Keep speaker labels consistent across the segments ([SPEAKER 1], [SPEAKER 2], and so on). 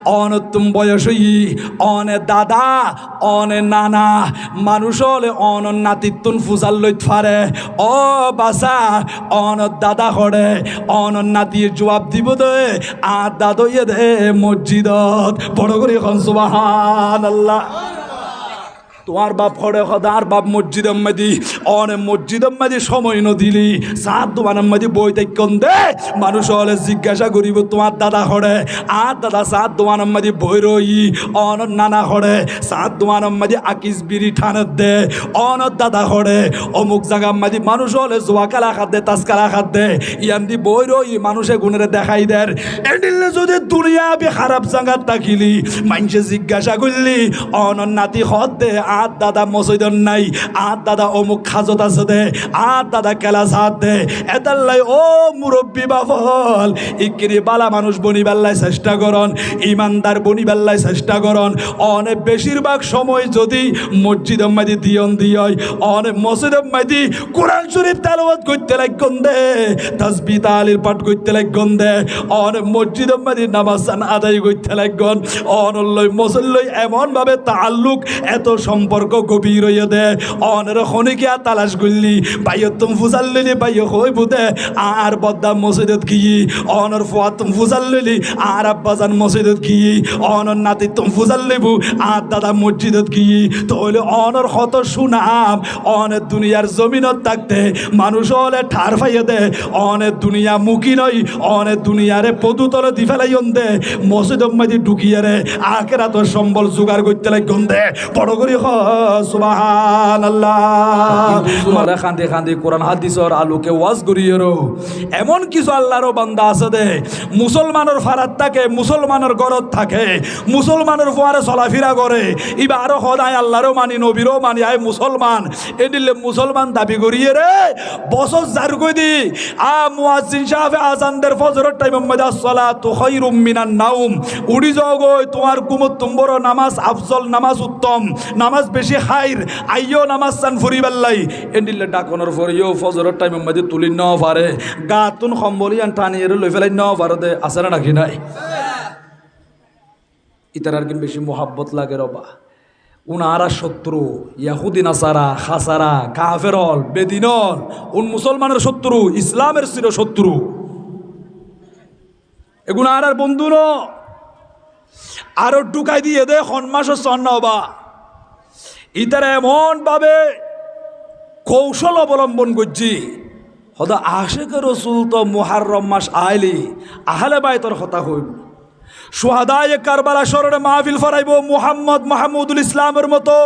[SPEAKER 1] অনতুম বয়সী অনে দাদা অনে নানা মানুষ হলে অন নাতিতুন ফুজাল লইত ফারে ও বাসা অন দাদা হরে অন নাতির জবাব দিব দে আর দাদইয়ে দে মসজিদত বড় করে এখন সুবহানাল্লাহ। তোমার বাপ হরে হদার বাপ মসজিদ আম্মাদি অনে মসজিদ আম্মাদি সময় নদিলি সাত দোকান আম্মাদি বই তাইকন দে মানুষ হলে জিজ্ঞাসা করিব তোমার দাদা হরে আর দাদা সাত দোকান আম্মাদি বই রই অন নানা হরে সাত দোকান আম্মাদি আকিস বিড়ি ঠানের দে অন দাদা হরে অমুক জায়গা আম্মাদি মানুষ হলে জোয়া কালা খাত দে তাস কালা খাত দে ইয়ান্দি বই রই মানুষে গুণের দেখাই দেয় এডিলে যদি দুনিয়া বি খারাপ জায়গার তাকিলি মানুষে জিজ্ঞাসা করলি অন নাতি হদ দে আর দাদা মসজিদন নাই আর দাদা অমুক খাজত আছে দে আর দাদা কেলাস হাত দে এদাল্লাই ও মুরব্বী বাবল ইকিরি বালা মানুষ বনিবাল্লাই চেষ্টা করন ইমানদার বনিবাল্লাই চেষ্টা করন অনেক বেশিরভাগ সময় যদি মসজিদ মাদি দিয়ন দিয় অনেক মসজিদ মাদি কোরআন শরীফ তেলাওয়াত করতে লাগন দে তাসবিহ তাহলিল পাঠ করতে লাগন দে অনেক মসজিদ মাদি নামাজ আদায় করতে লাগন অনলই মসল্লই এমন ভাবে তাআল্লুক এত সম্পর্ক গভীর হইয়া দে অনের খনিকিয়া তালাশ করলি বাইয় তুম ফুজাল লইলি বাইয় হই বুদে আর বদ্দাম মসজিদত কি অনর ফুয়া তুম ফুজাল লইলি আর আব্বাজান মসজিদত কি অনর নাতি তুম ফুজাল লইবু আর দাদা মসজিদত কি তাহলে অনর কত সুনাম অনের দুনিয়ার জমিনত থাকতে মানুষ হলে ঠার ফাইয়া দে অনের দুনিয়া মুখী নয় অনের দুনিয়ারে পদুতলে দি ফেলাইন দে মসজিদ মাদি ঢুকিয়ে রে আখেরা তোর সম্বল জোগাড় করতে লাগন দে বড় করি সুবহানাল্লাহ। তোমরা খান্দি খান্দি কোরআন হাদিসের আলোকে ওয়াজ করিয়ে রো এমন কিছু আল্লাহর বান্দা আছে দে মুসলমানের ফারাত থাকে মুসলমানের গরত থাকে মুসলমানের ফুয়ারে চলাফেরা করে ইবা আরো সদায় আল্লাহরও মানি নবীরও মানি আয় মুসলমান এদিলে মুসলমান দাবি করিয়ে রে বছর যার কই দি মুয়াজ্জিন সাহেব আজানদের ফজরের টাইম মধ্যে আসসালাতু খায়রুম মিনান নাউম উড়ি যাও গই তোমার ঘুমত তুমবর নামাজ আফজল নামাজ উত্তম নামাজ বেশি খাইর আইও নামাজ চান ফুরিবাল্লাই এন্ডিলে ডাকনের ফরিও ফজরের টাইমের মধ্যে তুলি ন পারে গাতুন সম্বলিয়ান টানিয়ে লই ফেলাই ন পারে দে আছে না নাকি নাই ইতার কিন্তু বেশি মোহাব্বত লাগে রবা উনারা শত্রু ইয়াহুদি নাসারা খাসারা কাফেরল বেদিনল উন মুসলমানের শত্রু ইসলামের চির শত্রু এগুলো আর বন্ধু ন আরো ঢুকাই দিয়ে দে সন্মাস সন্না ইতারা এমন ভাবে কৌশল অবলম্বন করছি হদা আশেক রসুল তো মুহাররম মাস আইলি আহলে বাইতর কথা হইব সুহাদায়ে কারবালা শরণে মাহফিল ফরাইব মুহাম্মদ মাহমুদুল ইসলামের মতো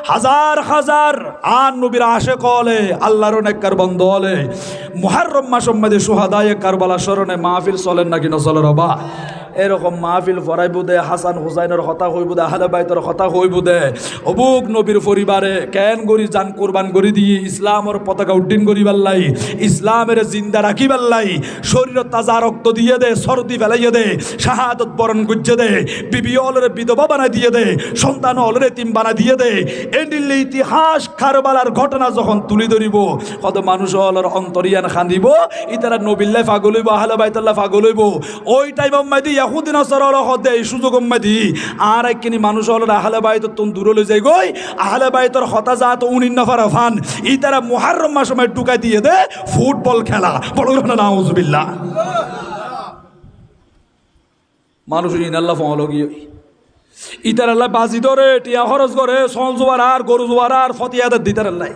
[SPEAKER 1] হাজার হাজার আন নবীর আশেক হলে আল্লাহর নেককার বন্ধ হলে মুহাররম মাসের মধ্যে সুহাদায়ে কারবালা শরণে মাহফিল চলেন নাকি না চলে রবা এরকম মাহফিল ফরাইব দে হাসান হুসাইনের কথা হইব দে আহলে বাইতের কথা হইব দে অবুক নবীর পরিবারে কেন গরি জান কোরবান করি দিয়ে ইসলামের পতাকা উড্ডীন করিবার লাই ইসলামের জিন্দা রাখিবার লাই শরীর তাজা রক্ত দিয়ে দে সর্দি ফেলাইয়ে দে শাহাদত বরণ করছে দে বিবি অলরে বিধবা বানাই দিয়ে দে সন্তান অলরে তিম বানাই দিয়ে দে এন্ডিলে ইতিহাস কারবালার ঘটনা যখন তুলি ধরিব কত মানুষ অলর অন্তরিয়ান খান্দিব ইতারা নবিল্লাহ পাগল হইব আহলে বাইতুল্লাহ পাগল হইব ওই টাইম মাইদি ইয়াহুদি নাসারা হদে এই সুযোগ মাইদি আর একখিনি মানুষ অলর আহলে বাইত তুন দূরে লই যাই গই আহলে বাইতর হতা জাত উনিন নফার ফান ইতারা মুহাররম মাস সময় ঢুকাই দিয়ে দে ফুটবল খেলা বড় না নাউজুবিল্লাহ মানুষ ইনাল্লাহ ফলো গিয়ে ইতার আল্লাহ বাজি ধরে টিয়া খরচ করে সল জোয়ার আর গরু জোয়ার আর ফতিয়াদের দিতার আল্লাহ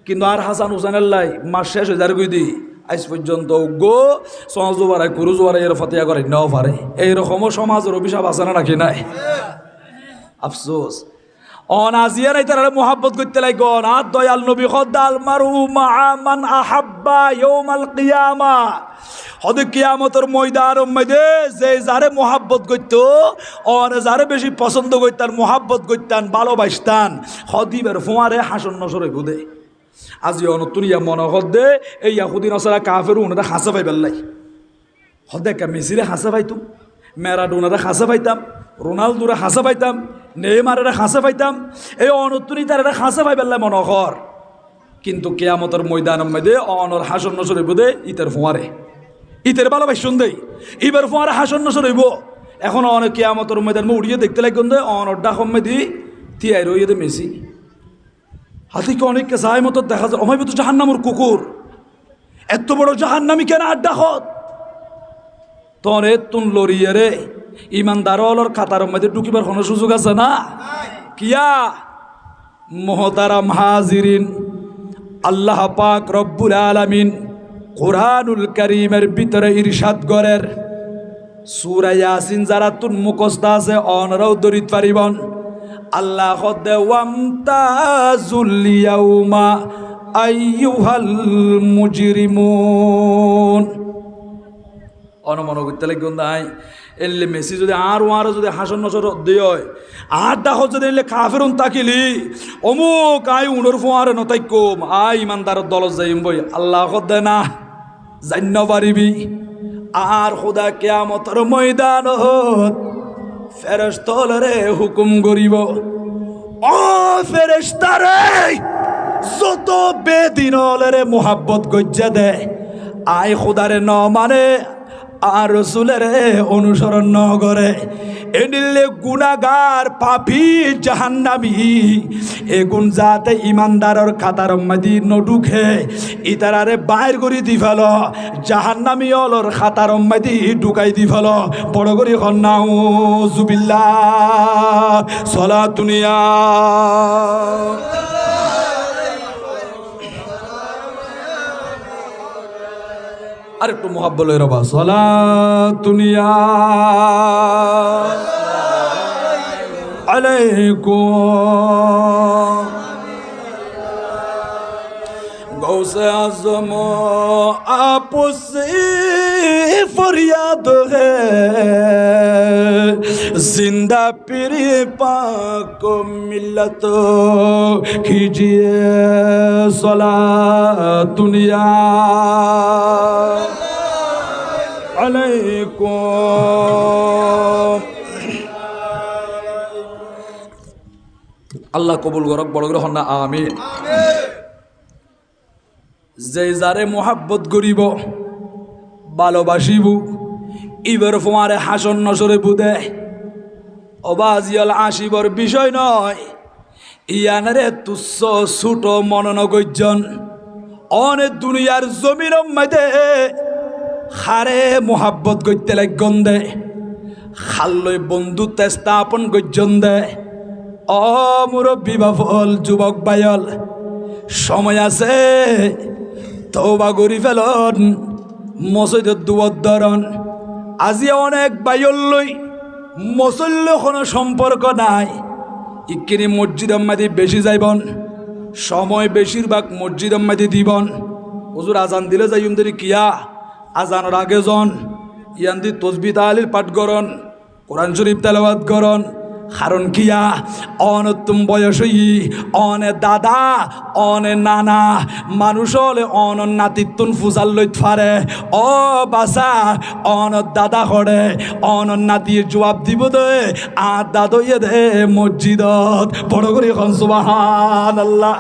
[SPEAKER 1] কিন্তু আর হাসান হুসাইন আল্লাহ মাস শেষ হয়ে যার গই আজ পর্যন্ত গো সল জোয়ার গরু জোয়ার এর ফতিয়া করে নাও পারে এইরকমও সমাজের অভিশাপ আছে না নাকি নাই আফসোস অনাজিয়া নাই তারা মোহাব্বত করতে লাগন আর দয়াল নবী খদ্দাল মারু মা মান আহাব্বা ইয়াউমাল কিয়ামা হদ কিয়ামতের ময়দান মধ্যে যে যারে মোহাব্বত করতো অন যারে বেশি পছন্দ করতেন মোহাব্বত করতেন ভালোবাসতেন হদিবের ফোয়ারে হাসন নসর বুদে আজি অনতুনিয়া মনে হদে এই ইয়াহুদি নাসারা কাফের ওনারা হাসা পাইবার লাই হদে কা মেসিরে হাসা পাইতুম ম্যারাডোনারে হাসা পাইতাম রোনালদোরে হাসা পাইতাম নেইমারের হাসা পাইতাম এই অনতুনি তার হাসা পাইবার লাই মনে কর কিন্তু কিয়ামতের ময়দানের মধ্যে অনর হাসন নসর বুদে ইতার ফোয়ারে ইতের ভালোবাসন দেই এবার ফোয়ারে হাসন নসর হইব এখন অনেক কিয়ামতের ময়দান উড়িয়ে দেখতে লাগবেন দে অনড্ডা কমে দি তিয়াই রইয়ে দে মেসি হাতিকে অনেককে চাই মতো দেখা যায় অমাই তো জাহান্নামর কুকুর এত বড় জাহান্নামি কেন আড্ডা হত তরে তুন লড়িয়ে রে ইমানদার অলর খাতার মধ্যে ঢুকিবার কোনো সুযোগ আছে না কিয়া মোহতারাম হাজিরিন আল্লাহ পাক রব্বুল আলামিন কুরআনুল কারীমের ভিতরে ইরশাদ করের সূরা ইয়াসিন যারা তুন মুখস্থ আছে অনরাও দরিত পারিবন আল্লাহ খদে ওয়ামতাজুল ইয়াউমা আইয়ুহাল মুজরিমুন অনমন করতে লাগবে নাই এলে মেসি যদি আরো যদি হাসন নজর দিয়ে হয় আর দেখো যদি এলে কাফেরুন তাকিলি অমুক আই উনর ফোয়ারে নতাই কম আই ইমানদার দল যাইম বই আল্লাহ খদে না জান্য পারিবি আর খোদা কিয়ামতের ময়দানত ফেরেশতারে হুকুম করিব ও ফেরেশতারে যত বেদিনরে মোহাব্বত গজ্জা দে আই খোদারে ন মানে আর রসুলের অনুসরণ ন করে এনিলে গুনাগার পাপি জাহান্নামি এগুন যাতে ইমানদারর খাতার মধ্যে নডুখে ইতারারে বাইর করে দি ফেল জাহান্নামি অলর খাতার মধ্যে ঢুকাই দি ফেল বড় করে হন্নাউ জুবিল্লাহ সলাতুনিয়া আর একটু মোহাব্বত লই রবা সালাতুনিয়া আলাইকুম গৌসে আজম আপসে ফরিয়াদ হে জিন্দা পীরে পাক মিল্লত कीजिए सलातुनिया अलैकुम আল্লাহ কবুল করক বড় করে হন্না আমিন যে যারে মোহাব্বত করিব ভালোবাসিব ইবার ফোয়ারে হাসন নসরে বুদে অবাজিয়াল আসিবর বিষয় নয় ইয়ানারে তুচ্ছ ছোট মনন গজ্জন অনেক দুনিয়ার জমির মধ্যে খারে মোহাব্বত করতে লাগন দে খাল্লই বন্ধুত্ব স্থাপন গজ্জন দে মুরব্বী বাফল যুবক বায়ল সময় আছে তওবা করি ফেলন মসজিদের দুয়ার ধরন আজি অনেক বায়ল লই মসল্য কোনো সম্পর্ক নাই ইকিনি মসজিদ আম্মাদি বেশি যাইবন সময় বেশিরভাগ মসজিদ আম্মাদি দিবন হুজুর আজান দিলে যাই দেরি কিয়া আজানোর আগে জন ইয়ান্দি তসবি তাহলিল পাঠ করন কোরআন শরীফ তেলাওয়াত করন কারণ কিয়া অনতুম বয়স অনে দাদা অনে নানা মানুষ হলে অন নাতিত্তুন ফুজাল লইত ফারে ও বাসা অন দাদা হরে অন নাতির জবাব দিব দে আর দাদা ইয়ে দে মসজিদত বড় করে এখন সুবহানাল্লাহ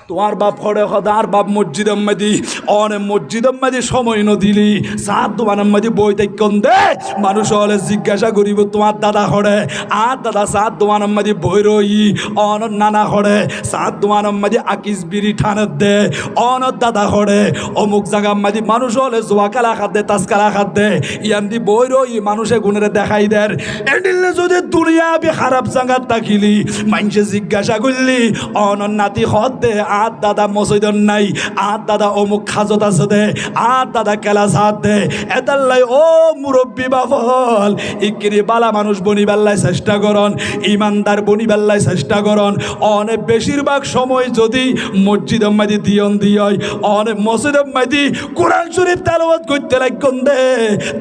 [SPEAKER 1] তোমার বাপ হরে হদার বাপ মসজিদ আম্মাদি অনে মসজিদ আম্মাদি সময় নদিলি সাত দোকান আম্মাদি বই তাইকন দে মানুষ হলে জিজ্ঞাসা করিব তোমার দাদা হরে আর দাদা সাত দোকান আম্মাদি বই রই অন নানা হরে সাত দোকান আম্মাদি আকিস বিড়ি ঠানের দে অন দাদা হরে অমুক জায়গা আম্মাদি মানুষ হলে জোয়া খেলা খাত দে তাস খেলা খাত দে ইয়ান্দি বই রই মানুষে গুণের দেখাই দেয় এডিলে যদি দুনিয়া বি খারাপ জায়গার তাকিলি মানুষে জিজ্ঞাসা করলি অন নাতি হদ দে আর দাদা মসজিদন নাই আর দাদা অমুক খাজত আছে দে আর দাদা কেলা সাথ দে এতাল্লাই ও মুরব্বী বাফল ইকিরি বালা মানুষ বনিবাল্লাই চেষ্টা করন ইমানদার বনিবাল্লাই চেষ্টা করন অনেক বেশিরভাগ সময় যদি মসজিদ মাদি দিয়ন দিয় অনেক মসজিদ মাদি কোরআন শরীফ তেলাওয়াত করতে লাগন দে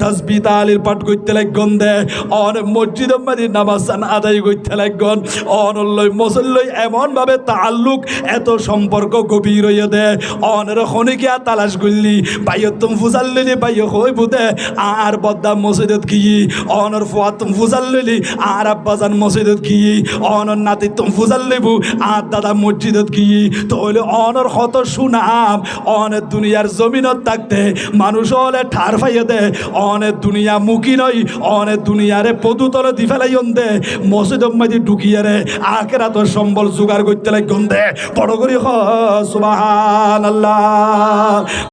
[SPEAKER 1] তাসবিহ তাহলিল পাঠ করতে লাগন দে অনেক মসজিদ মাদি নামাজ আদায় করতে লাগন অনল্লই মসল্লই এমন ভাবে তাআল্লুক এত সম্পর্ক গভীর হয়ে দে অনের খনিকিয়া তালাশ করলি বাইয় তুম ফুজাল লইলি বাইয় হই বুদে আর বদ্দাম মসজিদত কি অনর ফুয়া তুম ফুজাল লইলি আর আব্বাজান মসজিদত কি অনর নাতি তুম ফুজাল লইবু আর দাদা মসজিদত কি তাহলে অনর কত সুনাম অনেক দুনিয়ার জমিনত থাকতে মানুষ হলে ঠার ফাইয়ে দে অনেক দুনিয়া মুখী নই অনেক দুনিয়ারে পদুতলে দি ফেলাই দে মসজিদ মাঝে ঢুকিয়ে রে আখেরা তোর সম্বল জোগাড় করতে লাগ দে বড় করি সুবহানাল্লাহ।